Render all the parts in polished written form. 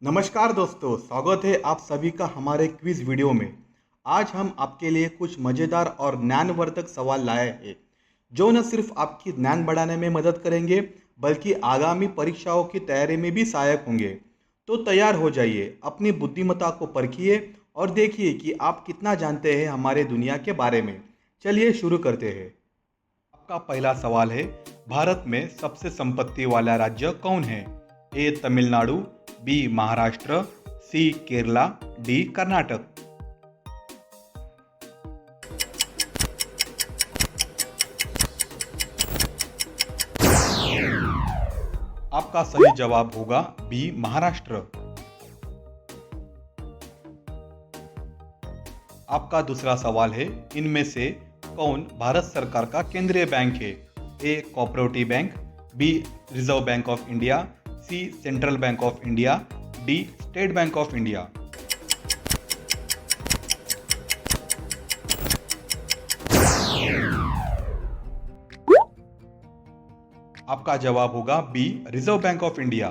नमस्कार दोस्तों, स्वागत है आप सभी का हमारे क्विज वीडियो में। आज हम आपके लिए कुछ मज़ेदार और ज्ञानवर्धक सवाल लाए हैं जो न सिर्फ आपकी ज्ञान बढ़ाने में मदद करेंगे बल्कि आगामी परीक्षाओं की तैयारी में भी सहायक होंगे। तो तैयार हो जाइए, अपनी बुद्धिमत्ता को परखिए और देखिए कि आप कितना जानते हैं हमारे दुनिया के बारे में। चलिए शुरू करते हैं। आपका पहला सवाल है, भारत में सबसे संपत्ति वाला राज्य कौन है? ए तमिलनाडु, बी महाराष्ट्र, सी केरला, डी कर्नाटक। आपका सही जवाब होगा बी महाराष्ट्र। आपका दूसरा सवाल है, इनमें से कौन भारत सरकार का केंद्रीय बैंक है? A cooperative bank, B Reserve Bank of India, C Central Bank of India, D State Bank of India. आपका जवाब होगा B Reserve Bank of India.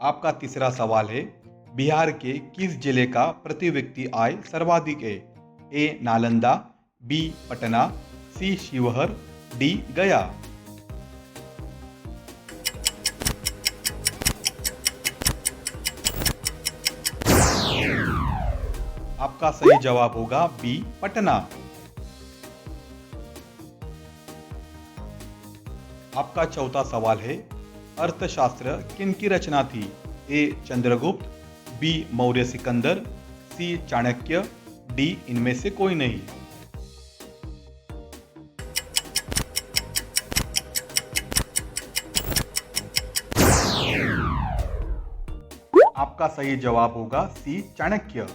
आपका तीसरा सवाल है, बिहार के किस जिले का प्रति व्यक्ति आय सर्वाधिक है? ए नालंदा, बी पटना, सी शिवहर, डी गया। आपका सही जवाब होगा बी पटना। आपका चौथा सवाल है, अर्थशास्त्र किनकी रचना थी? ए चंद्रगुप्त, बी मौर्य सिकंदर, सी चाणक्य, डी इनमें से कोई नहीं। आपका सही जवाब होगा सी चाणक्य।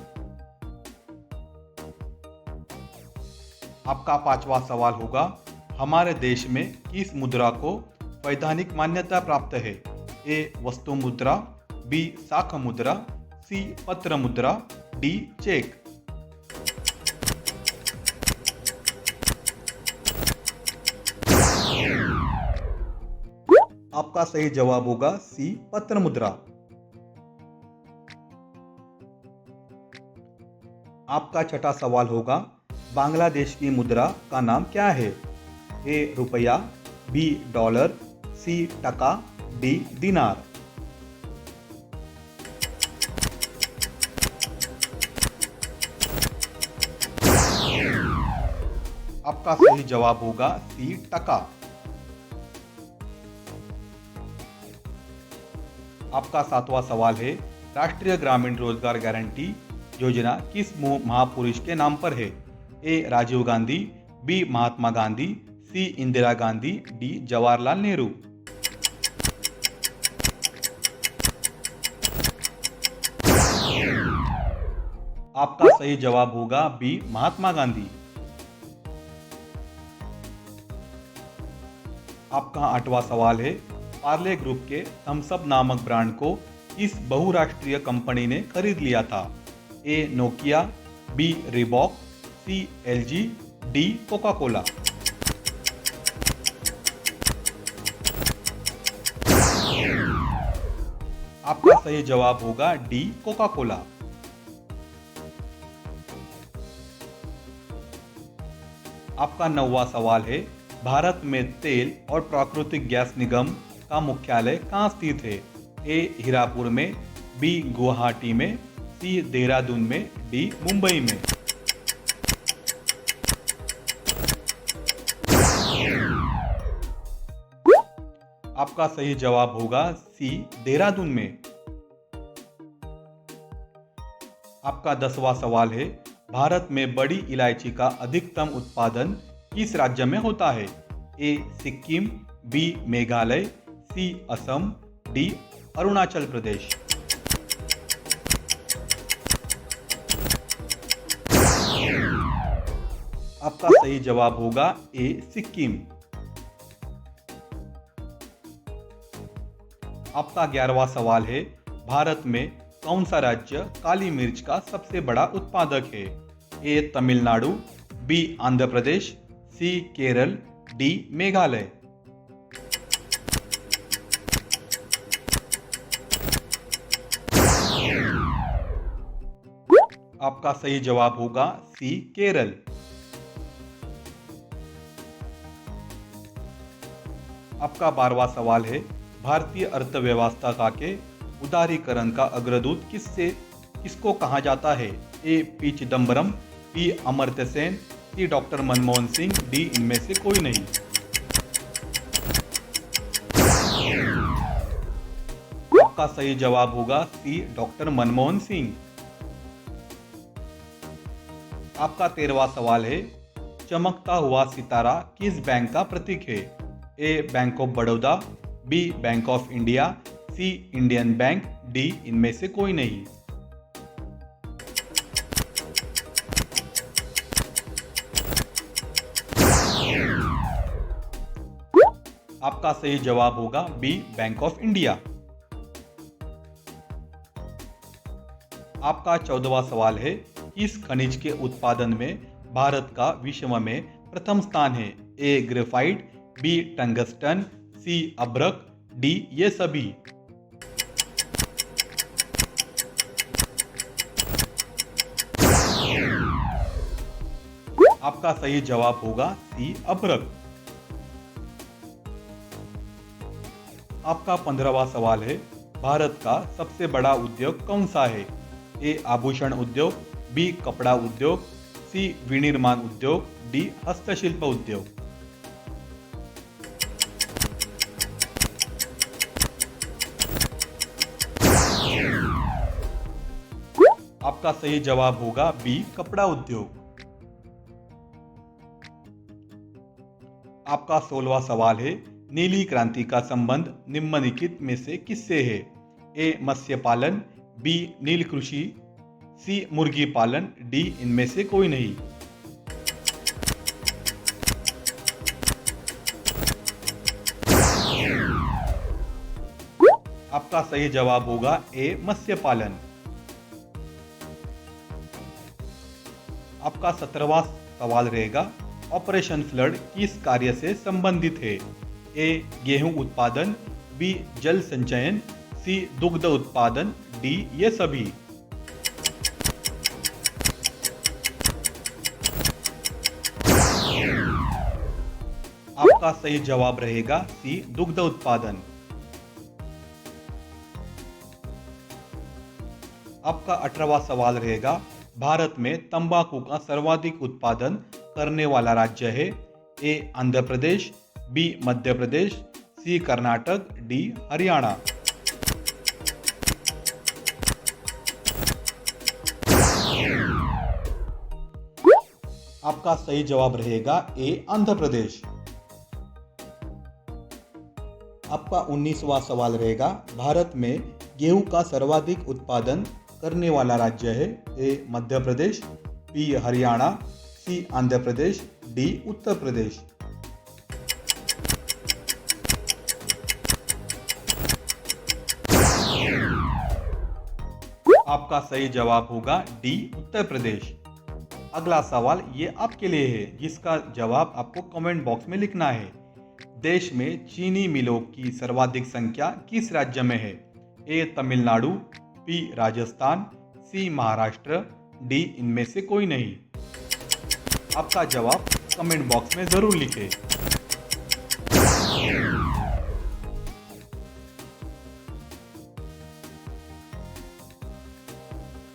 आपका पांचवा सवाल होगा, हमारे देश में किस मुद्रा को वैधानिक मान्यता प्राप्त है? ए वस्तु मुद्रा, बी साख मुद्रा, सी पत्र मुद्रा, डी चेक। आपका सही जवाब होगा सी पत्र मुद्रा। आपका छठा सवाल होगा, बांग्लादेश की मुद्रा का नाम क्या है? ए रुपया, बी डॉलर, सी टका, डी दिनार। आपका सही जवाब होगा सी टका। आपका सातवां सवाल है, राष्ट्रीय ग्रामीण रोजगार गारंटी योजना किस महापुरुष के नाम पर है? ए राजीव गांधी, बी महात्मा गांधी, सी इंदिरा गांधी, डी जवाहरलाल नेहरू। आपका सही जवाब होगा बी महात्मा गांधी। आपका आठवां सवाल है, पार्ले ग्रुप के थम्स अप नामक ब्रांड को किस बहुराष्ट्रीय कंपनी ने खरीद लिया था? ए नोकिया, बी रिबॉक, सी एलजी, डी कोका कोला। आपका सही जवाब होगा डी कोका कोला। आपका नौवां सवाल है, भारत में तेल और प्राकृतिक गैस निगम का मुख्यालय कहाँ स्थित है? ए हीरापुर में, बी गुवाहाटी में, सी देहरादून में, डी मुंबई में। आपका सही जवाब होगा सी देहरादून में। आपका 10वां सवाल है, भारत में बड़ी इलायची का अधिकतम उत्पादन किस राज्य में होता है? ए सिक्किम, बी मेघालय, सी असम, डी अरुणाचल प्रदेश। आपका सही जवाब होगा ए सिक्किम। आपका 11वां सवाल है, भारत में कौन सा राज्य काली मिर्च का सबसे बड़ा उत्पादक है? ए तमिलनाडु, बी आंध्र प्रदेश, सी केरल, डी मेघालय। आपका सही जवाब होगा सी केरल। आपका 12वां सवाल है, भारतीय अर्थव्यवस्था के उदारीकरण का अग्रदूत किसको कहा जाता है? A P Chidambaram, B Amartya Sen, C doctor Manmohan Singh, D इनमें से कोई नहीं। आपका सही जवाब होगा सी डॉक्टर मनमोहन सिंह। आपका 13वां सवाल है, चमकता हुआ सितारा किस बैंक का प्रतीक है? A bank of Baroda, B bank of India, C Indian bank, D इनमें से कोई नहीं। आपका सही जवाब होगा बी बैंक ऑफ इंडिया। आपका 14वां सवाल है, किस खनिज के उत्पादन में भारत का विश्व में प्रथम स्थान है? ए ग्रेफाइट, बी टंगस्टन, सी अभ्रक, डी ये सभी। आपका सही जवाब होगा सी अभ्रक। आपका 15वां सवाल है, भारत का सबसे बड़ा उद्योग कौन सा है? ए आभूषण उद्योग, बी कपड़ा उद्योग, सी विनिर्माण उद्योग, डी हस्तशिल्प उद्योग। आपका सही जवाब होगा बी कपड़ा उद्योग। आपका 16वां सवाल है, नीली क्रांति का संबंध निम्नलिखित में से किससे है? ए मत्स्य पालन, बी नील कृषि, सी मुर्गी पालन, डी इनमें से कोई नहीं। आपका सही जवाब होगा ए मत्स्य पालन। आपका 17वां सवाल रहेगा, ऑपरेशन फ्लड किस कार्य से संबंधित है? ए गेहूं उत्पादन, बी जल संचयन, सी दुग्ध उत्पादन, डी ये सभी। आपका सही जवाब रहेगा सी दुग्ध उत्पादन। आपका 18वां सवाल रहेगा, भारत में तंबाकू का सर्वाधिक उत्पादन करने वाला राज्य है? ए आंध्र प्रदेश, बी मध्य प्रदेश, सी कर्नाटक, डी हरियाणा। आपका सही जवाब रहेगा ए आंध्र प्रदेश। आपका 19वां सवाल रहेगा, भारत में गेहूं का सर्वाधिक उत्पादन करने वाला राज्य है? ए मध्य प्रदेश, बी हरियाणा, सी आंध्र प्रदेश, डी उत्तर प्रदेश। आपका सही जवाब होगा डी उत्तर प्रदेश। अगला सवाल ये आपके लिए है, जिसका जवाब आपको कमेंट बॉक्स में लिखना है। देश में चीनी मिलों की सर्वाधिक संख्या किस राज्य में है? ए तमिलनाडु, बी राजस्थान, सी महाराष्ट्र, डी इनमें से कोई नहीं। आपका जवाब कमेंट बॉक्स में जरूर लिखें।